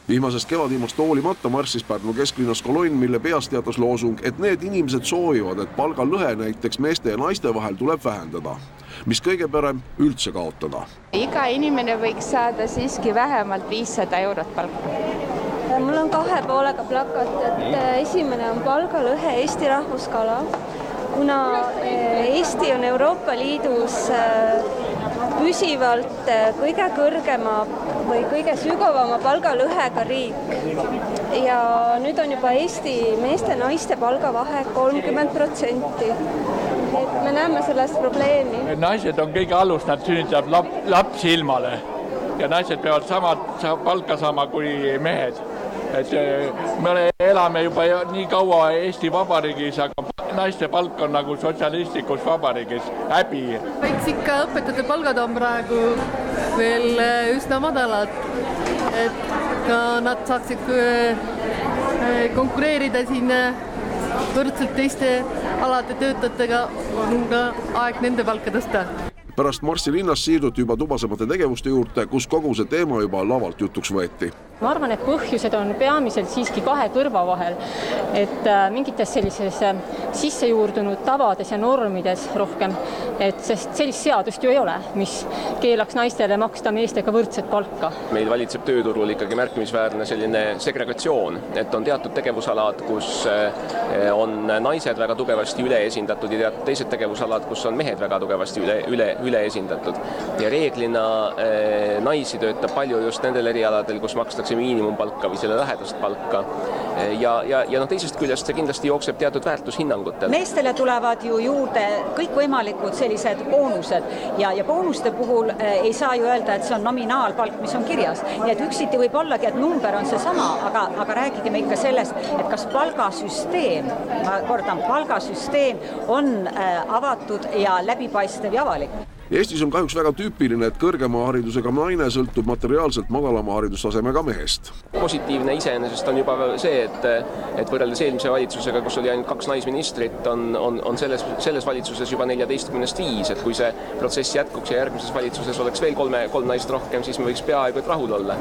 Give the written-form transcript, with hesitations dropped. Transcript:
Viimasest kevadimast hoolimata marssis Pärnu kesklinnas kolonn, mille peas teatas loosung, et need inimesed soovivad, et palgalõhe näiteks meeste ja naiste vahel tuleb vähendada, mis kõige parem üldse kaotada. Iga inimene võiks saada siiski vähemalt 500 eurot palka. Mul on 2,5 plakat, et esimene on palgalõhe Eesti rahvuskala, kuna Eesti on Euroopa Liidus püsivalt kõige kõrgema või kõige sügavama palgalõhega riik ja nüüd on juba Eesti meeste ja naiste palgavahe 30%. Et me näeme sellest probleemi. Naised on kõige alus, nad sünnitab lapsi ilmale ja naised peavad sama palka saama kui mehed. Et me elame juba nii kaua Eesti Vabariigis, aga naiste palk on nagu sotsialistlikus vabariigis häbi. Võiks ikka õpetajate palgad on praegu veel üsna madalad, et ka nad saaksid konkureerida siin võrdselt teiste alade töötajatega, on ka aeg nende palka tõsta. Pärast Marssi linnas siirduti juba tubasemate tegevuste juurde, kus kogu see teema juba lavalt jutuks võeti. Ma arvan, et põhjused on peamiselt siiski kahe kõrva vahel, et mingites sellises sisse juurdunud tavades ja normides rohkem, et sest sellist seadust ju ei ole, mis keelaks naistele maksta meestega võrdset palka. Meil valitseb tööturul ikkagi märkimisväärne selline segregatsioon, et on teatud tegevusalad, kus on naised väga tugevasti üleesindatud ja teised tegevusalad, kus on mehed väga tugevasti üleesindatud. Ja reeglina naisi töötab palju just nendel erialadel, kus makstakse miinimumpalka või selle lähedast palka. Ja teisest küljest see kindlasti jookseb teatud väärtushinnangutel. Meestele tulevad ju juurde kõikvõimalikud sellised boonused ja boonuste puhul ei saa ju öelda, et see on nominaalpalk, mis on kirjas. Ja et üksiti võib ollagi, et number on see sama, aga räägime ikka sellest, et kas palgasüsteem, ma kordan, palgasüsteem on avatud ja läbipaistev ja avalik. Eestis on kahjuks väga tüüpiline, et kõrgema haridusega naine sõltub materiaalselt madalama haridustasemega mehest. Positiivne iseenesest on juba see, et võrreldes eelmise valitsusega, kus oli ainult 2 naisministrit, on selles valitsuses juba 14-5, et kui see protsess jätkuks ja järgmises valitsuses oleks veel 3 naist rohkem, siis me võiks peaaegu et rahul olla.